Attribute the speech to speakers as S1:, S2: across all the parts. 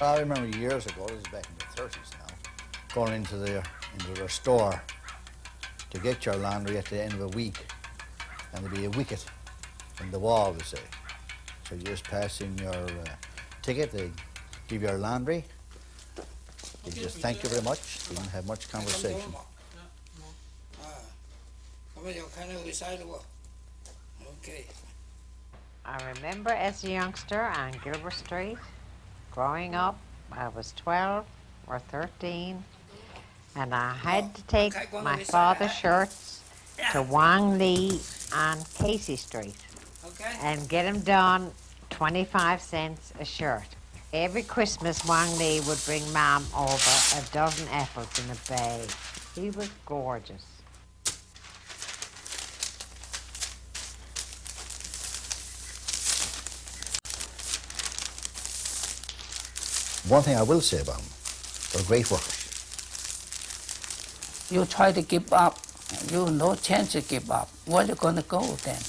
S1: I remember years ago, this is back in the 30s now, going into their store to get your laundry at the end of a week, and there'd be a wicket in the wall, they say. So you just pass in your ticket, they give you your laundry, they just thank you very much, they don't have much conversation.
S2: Okay.
S3: I remember as a youngster on Gilbert Street, growing up, I was 12 or 13, and I had to take my father's shirts to Wang Li on Casey Street and get them done 25 cents a shirt. Every Christmas, Wang Li would bring Mom over a dozen apples in a bag. He was gorgeous.
S1: One thing I will say about them, they're great workers.
S2: You try to give up, you no chance to give up. Where you gonna go then?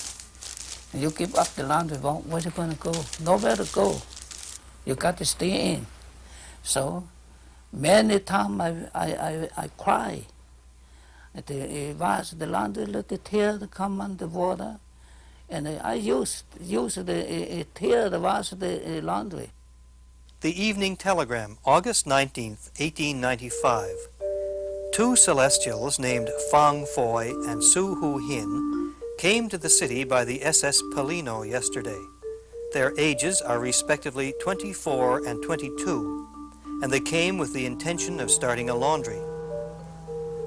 S2: You give up the laundry, where you gonna go? Nowhere to go. You got to stay in. So many times I cry. The wash the laundry, let the tear come on the water, and I use the tear to wash the laundry.
S4: The Evening Telegram, August 19th, 1895. Two Celestials named Fang Foy and Su Hu Hin came to the city by the SS Polino yesterday. Their ages are respectively 24 and 22, and they came with the intention of starting a laundry.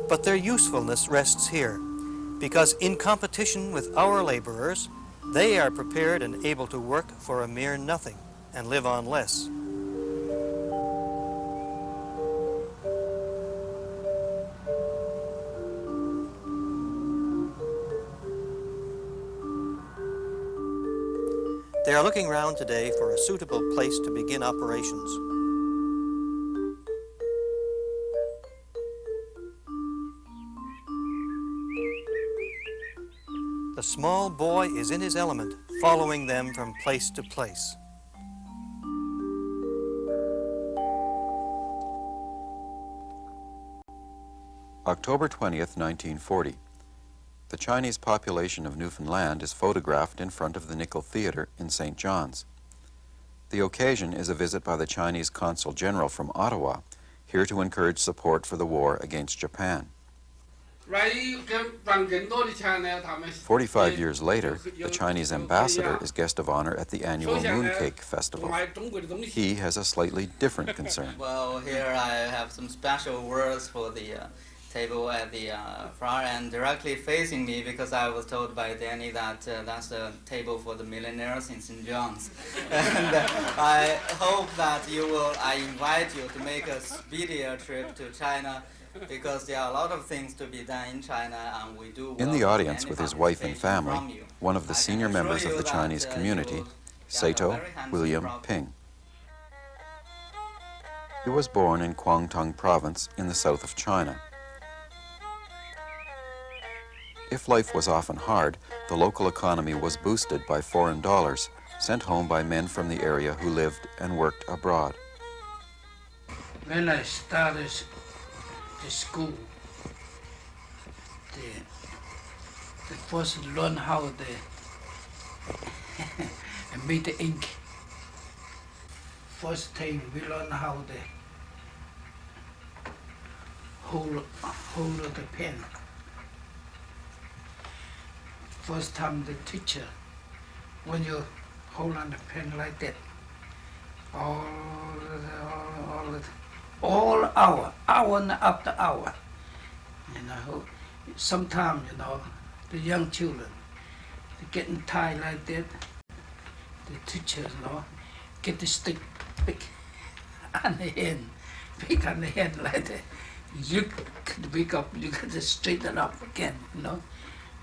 S4: But their usefulness rests here, because in competition with our laborers, they are prepared and able to work for a mere nothing and live on less. They are looking round today for a suitable place to begin operations. The small boy is in his element, following them from place to place.
S5: October 20th, 1940. The Chinese population of Newfoundland is photographed in front of the Nickel Theatre in St. John's. The occasion is a visit by the Chinese Consul General from Ottawa, here to encourage support for the war against Japan. 45 years later, the Chinese ambassador is guest of honor at the annual Mooncake Festival. He has a slightly different concern.
S6: Well, here I have some special words for the table at the front and directly facing me, because I was told by Danny that that's the table for the millionaires in St. John's. And I hope that I invite you to make a speedier trip to China, because there are a lot of things to be done in China, and we do.
S5: In the audience with his wife and family, one of the senior members of the Chinese community, Sato William Ping. He was born in Guangdong Province in the south of China. If life was often hard, the local economy was boosted by foreign dollars sent home by men from the area who lived and worked abroad.
S2: When I started the school, the first learn how to make the ink. First thing we learn how to hold the pen. First time the teacher, when you hold on the pen like that, all hour after hour, sometimes, the young children, they getting tired like that, the teachers, get the stick, pick on the hand like that. You can wake up, you got to straighten up again,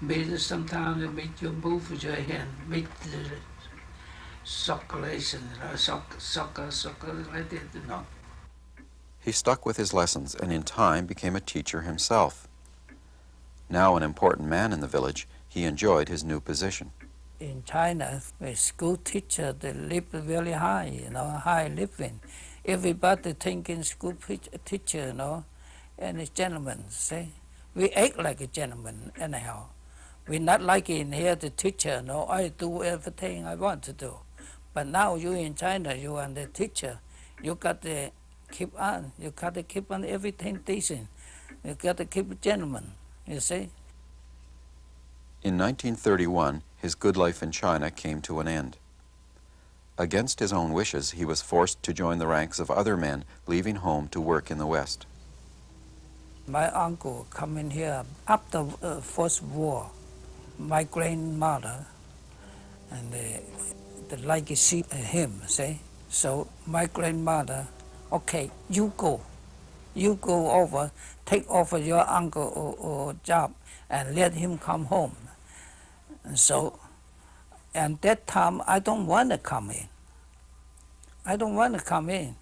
S2: Maybe sometimes you make your move with your hand, make the circulation, sucker like that,
S5: He stuck with his lessons and in time became a teacher himself. Now an important man in the village, he enjoyed his new position.
S2: In China, a school teacher, they live very high, high living. Everybody thinking school teacher, you know, and a gentleman, see? We act like a gentleman anyhow. We not like in here the teacher, no, I do everything I want to do. But now you in China, you are the teacher. You got to keep on. You got to keep on everything decent. You got to keep a gentleman, you see?
S5: In 1931, his good life in China came to an end. Against his own wishes, he was forced to join the ranks of other men leaving home to work in the West.
S2: My uncle come in here after First War. My grandmother and the like see him, see? So my grandmother, okay, you go over, take over your uncle or job and let him come home. And so, and that time I don't want to come in. I don't want to come in.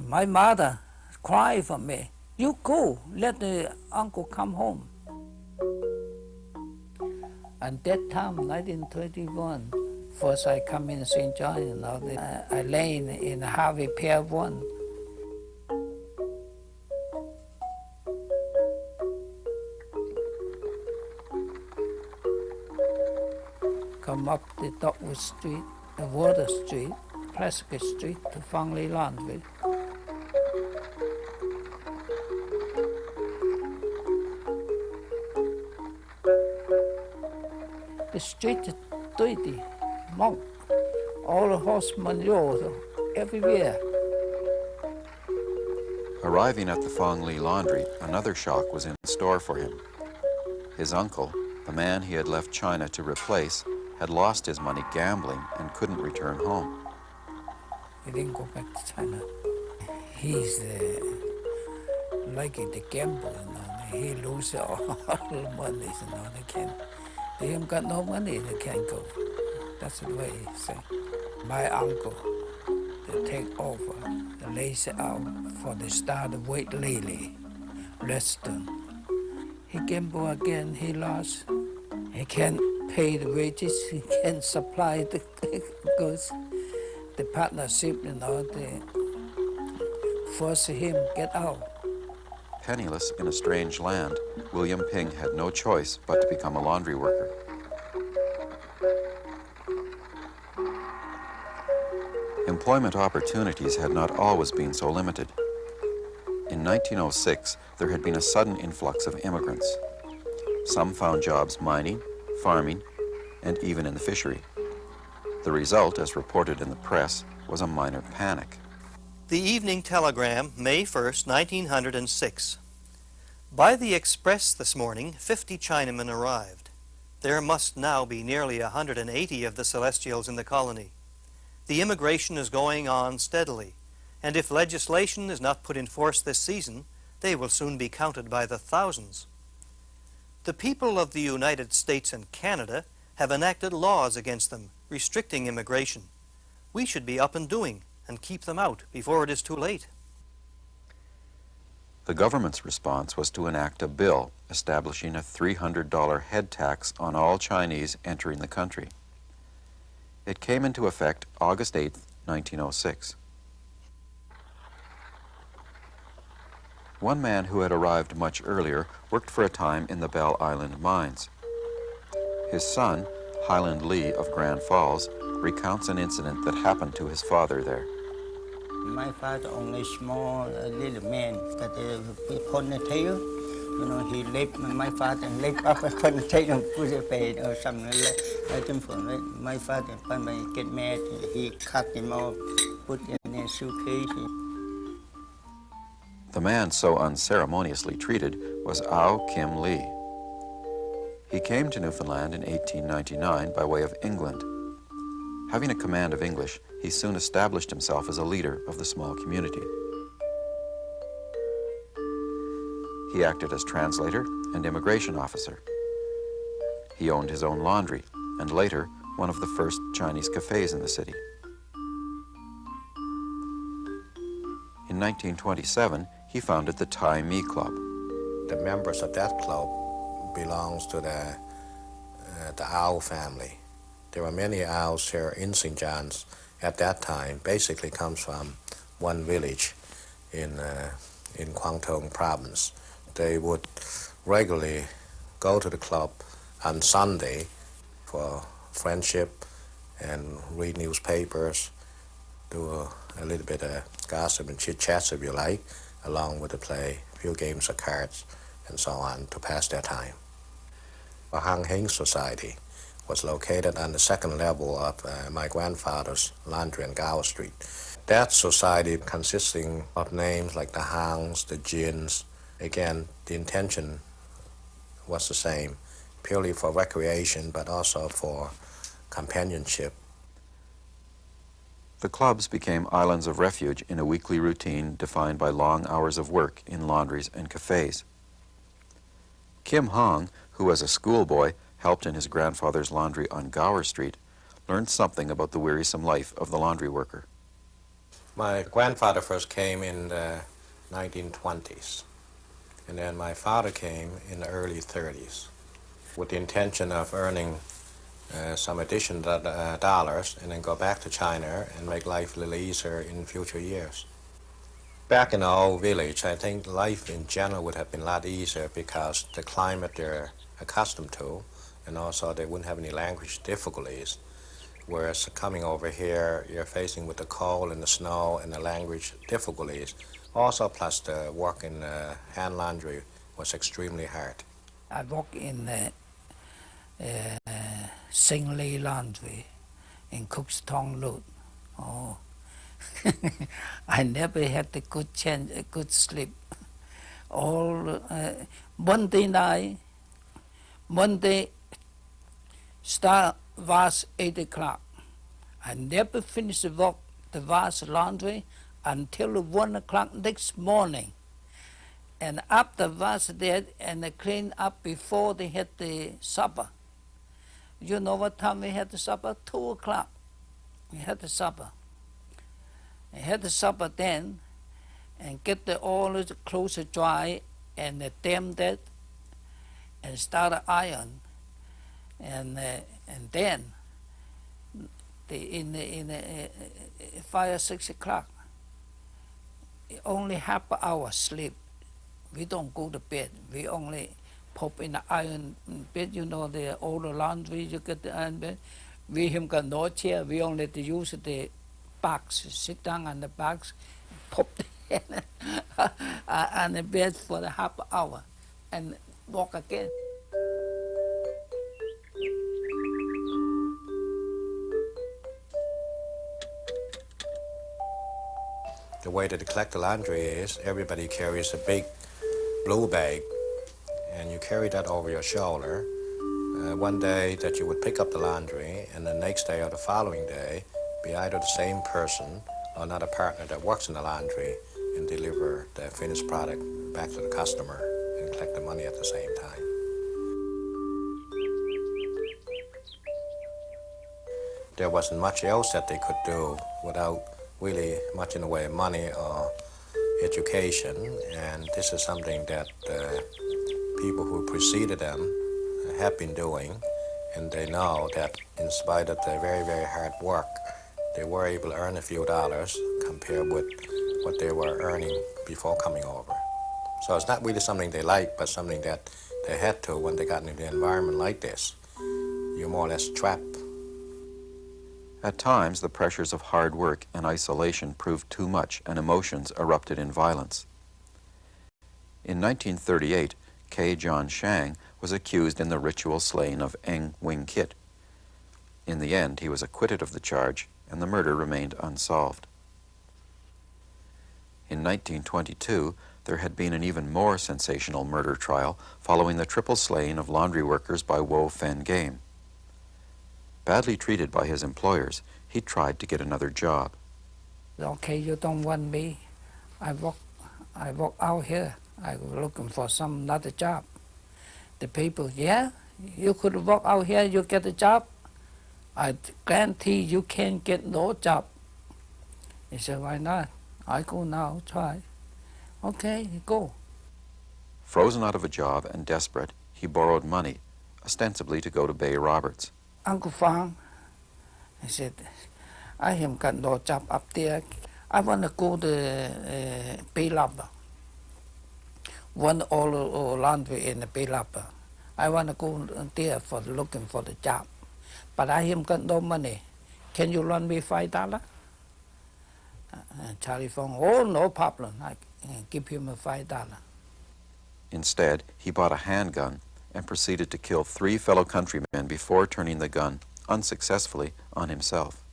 S2: My mother cried for me. You go, let the uncle come home. And that time, 1931, first I come in St. John, you know, I lay in Harvey Pier 1. Come up the Dogwood Street, the Water Street, Prescott Street to Fang Laundry. The street is dirty, monk, all the horsemen everywhere.
S5: Arriving at the Fong Li Laundry, another shock was in store for him. His uncle, the man he had left China to replace, had lost his money gambling and couldn't return home.
S2: He didn't go back to China. He's like the gamble, you know. He loses all the money, you know. They haven't got no money, they can't go. That's the way he say. My uncle, they take over, they lays it out for the start of Wait Lily restaurant. He gamble again, he lost. He can't pay the wages, he can't supply the goods. The partnership, you know, they force him get out.
S5: Penniless in a strange land, William Ping had no choice but to become a laundry worker. Employment opportunities had not always been so limited. In 1906, there had been a sudden influx of immigrants. Some found jobs mining, farming, and even in the fishery. The result, as reported in the press, was a minor panic.
S4: The Evening Telegram, May 1st, 1906. By the express this morning, 50 Chinamen arrived. There must now be nearly 180 of the Celestials in the colony. The immigration is going on steadily, and if legislation is not put in force this season, they will soon be counted by the thousands. The people of the United States and Canada have enacted laws against them, restricting immigration. We should be up and doing and keep them out before it is too late.
S5: The government's response was to enact a bill establishing a $300 head tax on all Chinese entering the country. It came into effect August 8, 1906. One man who had arrived much earlier worked for a time in the Bell Island mines. His son, Highland Lee of Grand Falls, recounts an incident that happened to his father there.
S7: My father only small little man got a ponytail. You know, he left my father and left off a ponytail and put it away or something like that. My father, when I get mad, he cut him off, put him in a suitcase.
S5: The man so unceremoniously treated was Ao Kim Lee. He came to Newfoundland in 1899 by way of England. Having a command of English, he soon established himself as a leader of the small community. He acted as translator and immigration officer. He owned his own laundry, and later, one of the first Chinese cafes in the city. In 1927, he founded the Thai Me Club.
S8: The members of that club belongs to the Ao family. There were many Aos here in St. John's at that time, basically comes from one village in Kwangtung province. They would regularly go to the club on Sunday for friendship and read newspapers, do a little bit of gossip and chit-chats if you like, along with to play a few games of cards and so on to pass their time. The Hang Hing Society was located on the second level of my grandfather's laundry on Gower Street. That society consisting of names like the Hangs, the Jins. Again, the intention was the same, purely for recreation, but also for companionship.
S5: The clubs became islands of refuge in a weekly routine defined by long hours of work in laundries and cafes. Kim Hong, who as a schoolboy helped in his grandfather's laundry on Gower Street, learned something about the wearisome life of the laundry worker.
S8: My grandfather first came in the 1920s, and then my father came in the early 30s with the intention of earning some additional dollars and then go back to China and make life a little easier in future years. Back in the old village, I think life in general would have been a lot easier because the climate they're accustomed to, and also they wouldn't have any language difficulties. Whereas coming over here, you're facing with the cold and the snow and the language difficulties. Also, plus the work in hand laundry was extremely hard.
S2: I work in Sing Lei Laundry in Cook's Tong Road. Oh, I never had a good chance, a good sleep. All Monday night, Monday start wash 8 o'clock. I never finish the work, the wash laundry until 1 o'clock next morning. And after wash that and I clean up before they had the supper. You know what time we had the supper? 2 o'clock. We had the supper. I had the supper then and get all the clothes dry and dam that and start to iron. And then in 5 or 6 o'clock, only half an hour sleep. We don't go to bed. We only pop in the iron bed. You know, the old laundry, you get the iron bed. We have got no chair. We only use the box, sit down on the box, pop the head on the bed for the half hour and walk again.
S8: The way that they collect the laundry is everybody carries a big blue bag and you carry that over your shoulder. One day that you would pick up the laundry and the next day or the following day be either the same person or another partner that works in the laundry and deliver the finished product back to the customer and collect the money at the same time. There wasn't much else that they could do without really much in the way of money or education, and this is something that people who preceded them have been doing, and they know that in spite of their very, very hard work, they were able to earn a few dollars compared with what they were earning before coming over. So it's not really something they like, but something that they had to when they got into an environment like this. You're more or less trapped.
S5: At times, the pressures of hard work and isolation proved too much and emotions erupted in violence. In 1938, K. John Shang was accused in the ritual slaying of Eng Wing Kit. In the end, he was acquitted of the charge and the murder remained unsolved. In 1922, there had been an even more sensational murder trial following the triple slaying of laundry workers by Wo Fen Game. Badly treated by his employers, he tried to get another job.
S2: Okay, you don't want me. I walk out here. I was looking for some another job. The people, yeah, you could walk out here, you get a job. I guarantee you can't get no job. He said, why not? I go now, try. Okay, go.
S5: Frozen out of a job and desperate, he borrowed money, ostensibly to go to Bay Roberts.
S2: Uncle Fang, I said, I haven't got no job up there. I want to go to Pelapa. One all laundry in the Pelapa. I want to go there for looking for the job. But I haven't got no money. Can you loan me $5? Charlie Fong, oh, no problem. I give him a $5.
S5: Instead, he bought a handgun and proceeded to kill 3 fellow countrymen before turning the gun, unsuccessfully, on himself.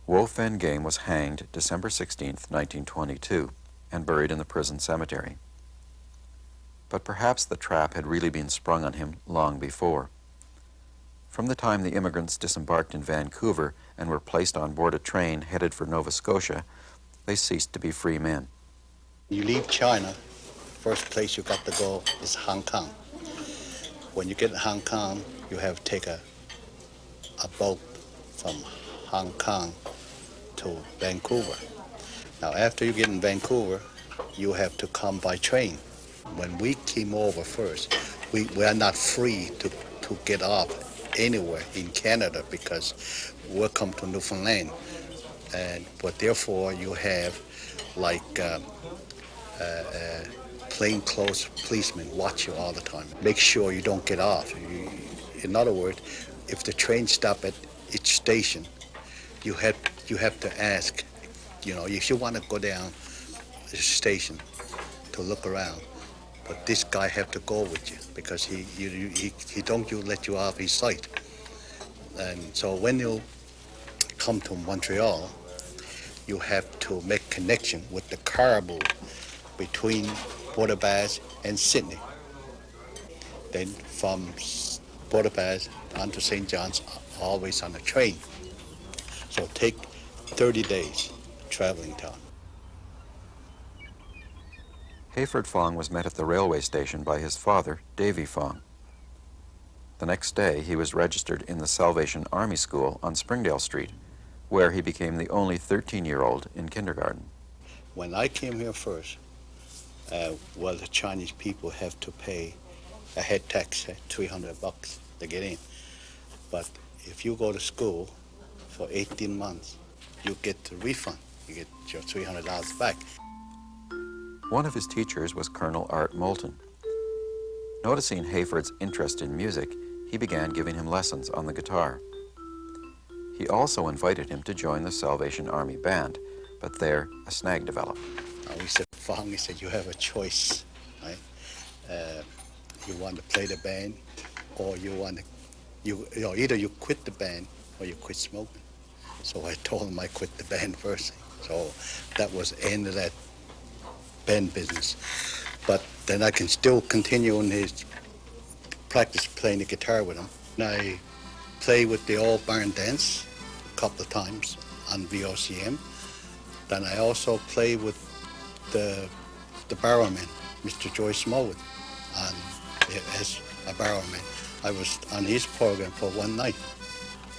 S5: Wo Fen Game was hanged December 16, 1922, and buried in the prison cemetery. But perhaps the trap had really been sprung on him long before. From the time the immigrants disembarked in Vancouver and were placed on board a train headed for Nova Scotia, they ceased to be free men.
S1: You leave China, first place you got to go is Hong Kong. When you get to Hong Kong, you have to take a boat from Hong Kong to Vancouver. Now, after you get in Vancouver, you have to come by train. When we came over first, we are not free to get off anywhere in Canada because we'll come to Newfoundland. But therefore, you have like plainclothes policemen watch you all the time. Make sure you don't get off. In other words, if the train stops at each station, you have to ask, if you want to go down the station to look around, but this guy have to go with you because he don't let you off his sight. And so when you come to Montreal, you have to make connection with the caribou between Port-au-Basque and Sydney. Then from Port-au-Basque on to St. John's, always on a train. So take 30 days traveling time.
S5: Hayford Fong was met at the railway station by his father, Davy Fong. The next day, he was registered in the Salvation Army School on Springdale Street, where he became the only 13-year-old in kindergarten.
S1: When I came here first, the Chinese people have to pay a head tax, $300 to get in. But if you go to school for 18 months, you get the refund. You get your $300 back.
S5: One of his teachers was Colonel Art Moulton. Noticing Hayford's interest in music, he began giving him lessons on the guitar. He also invited him to join the Salvation Army Band, but there a snag developed.
S1: He said, Fong, he said, you have a choice, right? You want to play the band, or either you quit the band or you quit smoking. So I told him I quit the band first. So that was the end of that band business. But then I can still continue in his practice playing the guitar with him. And I play with the old barn dance a couple of times on VOCM. Then I also play with the barrowman, Mr. Joyce Smallwood, as a barrowman. I was on his program for one night.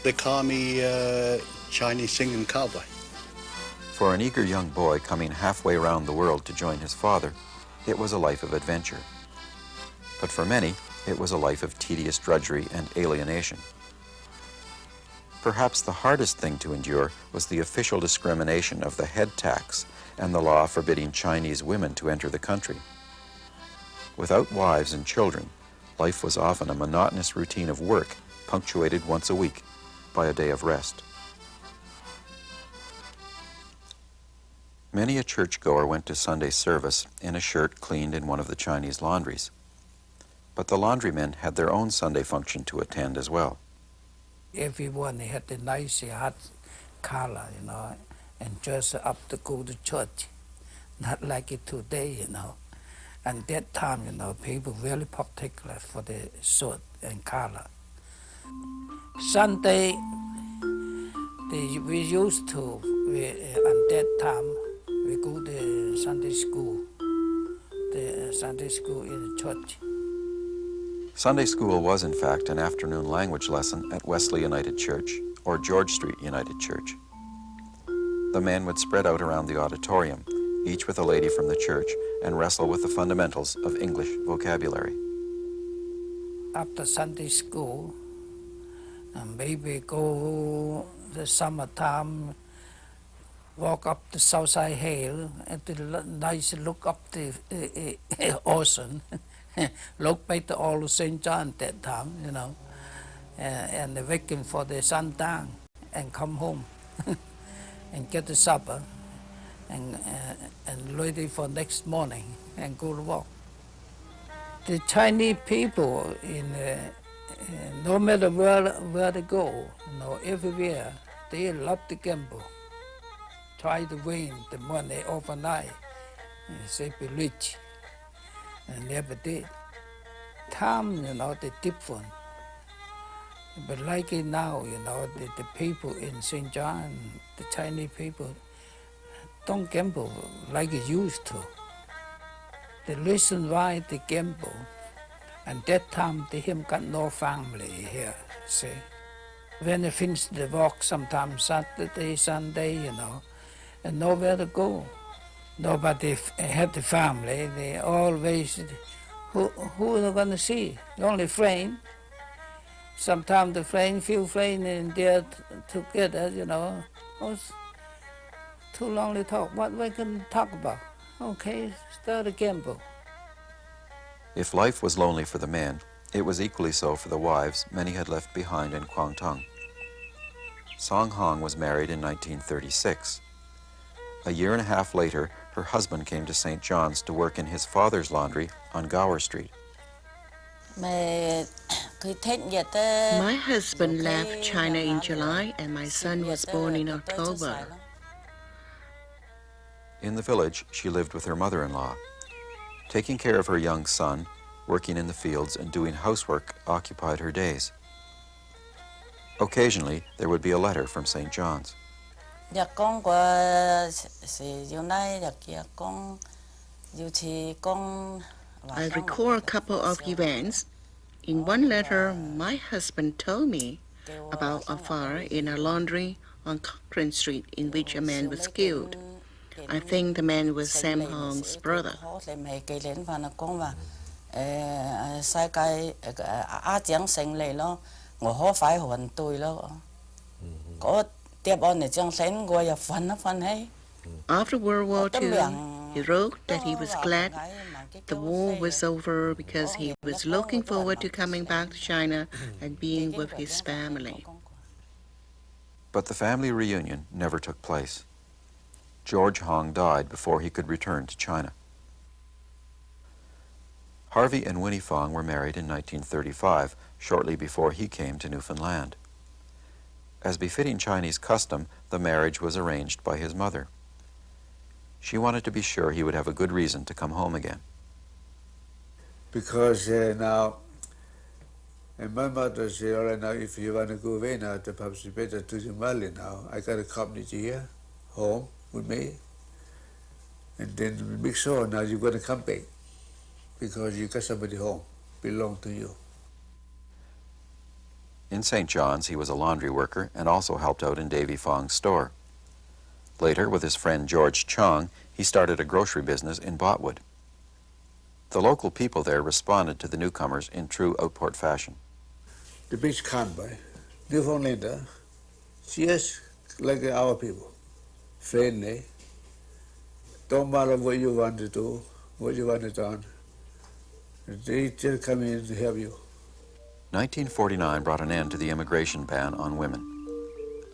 S1: They call me Chinese singing cowboy.
S5: For an eager young boy coming halfway around the world to join his father, it was a life of adventure. But for many, it was a life of tedious drudgery and alienation. Perhaps the hardest thing to endure was the official discrimination of the head tax and the law forbidding Chinese women to enter the country. Without wives and children, life was often a monotonous routine of work, punctuated once a week by a day of rest. Many a churchgoer went to Sunday service in a shirt cleaned in one of the Chinese laundries. But the laundrymen had their own Sunday function to attend as well.
S2: Everyone had a nice hot collar, and dress up to go to church. Not like it today, And that time, people really particular for the shirt and collar. Sunday, we used to, at that time, we go to Sunday school. The Sunday school in the church.
S5: Sunday school was, in fact, an afternoon language lesson at Wesley United Church, or George Street United Church. The men would spread out around the auditorium, each with a lady from the church, and wrestle with the fundamentals of English vocabulary.
S2: After Sunday school, maybe go the summertime, walk up the Southside Hill and the nice look up the ocean, look back to all of St. John at that time, you know, and waiting for the sundown and come home and get the supper and ready for next morning and go to work. The Chinese people no matter where they go, you know, everywhere, they love to gamble. Try to win the money overnight. And say be rich. And never did. Time, you know, the different. But like it now, you know, the people in St. John, the Chinese people, don't gamble like it used to. The reason why they gamble, and that time they him got no family here, see. When they finish the work, sometimes Saturday, Sunday, you know, and nowhere to go. Nobody had the family. They always, who are they going to see? Only friend. Sometimes the few friends and they're together, you know. It's too long to talk. What we can talk about? Okay, start a gamble.
S5: If life was lonely for the men, it was equally so for the wives many had left behind in Kwangtung. Song Hong was married in 1936. A year and a half later, her husband came to St. John's to work in his father's laundry on Gower Street.
S9: My husband left China in July and my son was born in October.
S5: In the village, she lived with her mother-in-law. Taking care of her young son, working in the fields, and doing housework occupied her days. Occasionally, there would be a letter from St. John's.
S9: I recall a couple of events. In one letter, my husband told me about a fire in a laundry on Cochrane Street in which a man was killed. I think the man was Sam Hong's brother. After World War II, he wrote that he was glad the war was over because he was looking forward to coming back to China and being with his family.
S5: But the family reunion never took place. George Hong died before he could return to China. Harvey and Winnie Fong were married in 1935, shortly before he came to Newfoundland. As befitting Chinese custom, the marriage was arranged by his mother. She wanted to be sure he would have a good reason to come home again.
S10: Because now, and my mother said, all right, now if you want to go away now, perhaps it's better to do Mali now. I got a company here, home with me. And then make sure now you're going to come back because you got somebody home, belong to you.
S5: In St. John's, he was a laundry worker and also helped out in Davy Fong's store. Later, with his friend George Chong, he started a grocery business in Botwood. The local people there responded to the newcomers in true outport fashion.
S10: The beach convoy, Newfoundlander, just like our people, friendly. Don't matter what you want to do, what you want to do. They just come in to help you.
S5: 1949 brought an end to the immigration ban on women.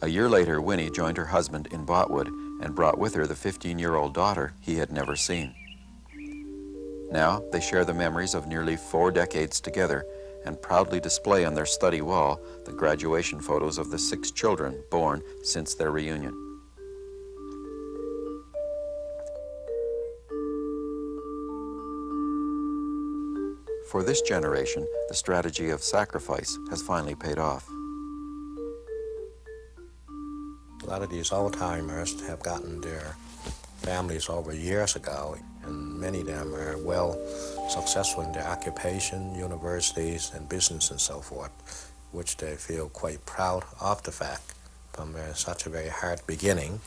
S5: A year later, Winnie joined her husband in Botwood and brought with her the 15-year-old daughter he had never seen. Now they share the memories of nearly 4 decades together and proudly display on their study wall the graduation photos of the 6 children born since their reunion. For this generation, the strategy of sacrifice has finally paid off.
S8: A lot of these old-timers have gotten their families over years ago, and many of them are well successful in their occupation, universities, and business and so forth, which they feel quite proud of the fact from such a very hard beginning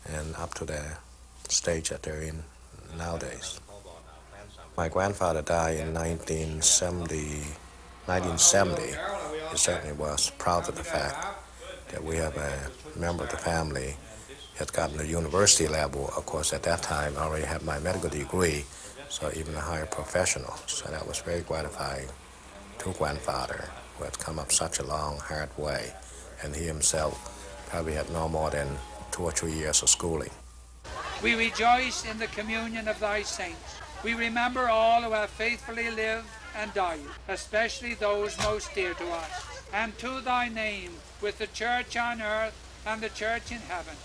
S8: and up to the stage that they're in nowadays. My grandfather died in 1970. He certainly was proud of the fact that we have a member of the family had gotten to university level. Of course, at that time, I already had my medical degree, so even a higher professional. So that was very gratifying to grandfather, who had come up such a long, hard way, and he himself probably had no more than 2 or 3 years of schooling.
S11: We rejoice in the communion of thy saints. We remember all who have faithfully lived and died, especially those most dear to us. And to thy name, with the church on earth and the church in heaven,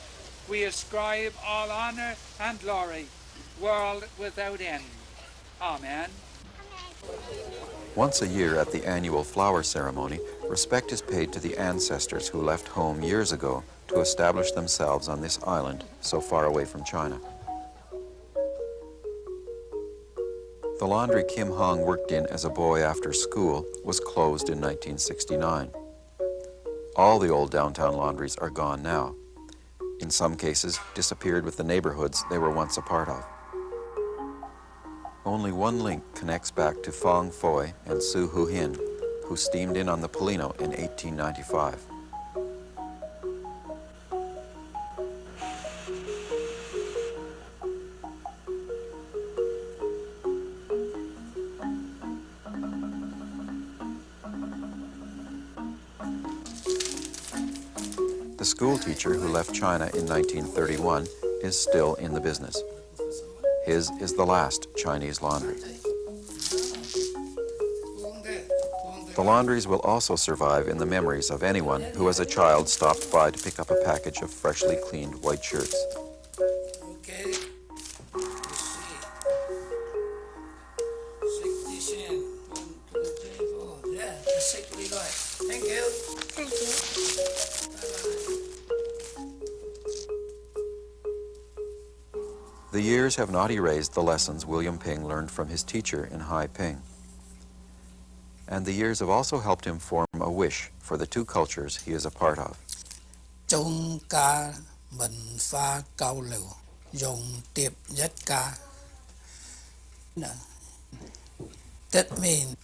S11: we ascribe all honor and glory, world without end. Amen.
S5: Once a year at the annual flower ceremony, respect is paid to the ancestors who left home years ago to establish themselves on this island so far away from China. The laundry Kim Hong worked in as a boy after school was closed in 1969. All the old downtown laundries are gone now. In some cases, disappeared with the neighborhoods they were once a part of. Only one link connects back to Fong Foy and Su Hu Hin, who steamed in on the Polino in 1895. The school teacher who left China in 1931 is still in the business. His is the last Chinese laundry. The laundries will also survive in the memories of anyone who as a child stopped by to pick up a package of freshly cleaned white shirts.
S2: Okay. Let's see. 60 cents. 1, 2, 3, 4. Yeah, that's 60 right. Thank you.
S9: Thank you.
S5: The years have not erased the lessons William Ping learned from his teacher in Hai Ping. And the years have also helped him form a wish for the two cultures he is a part of.
S2: Trong ca mình pha cao liều, dùng tiệp nhất ca. That means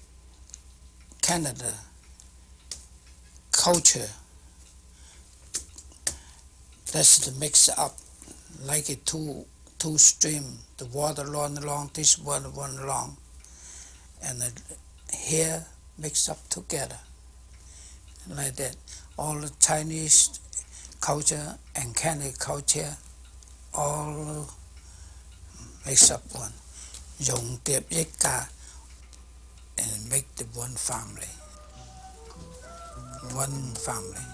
S2: Canada culture. That's the mix up, like a two stream. The water run along, this water run along, and the hair mixed up together, like that. All the Chinese culture and Canada culture all mixed up one. Dùng tiệp với cả and make the one family. One family.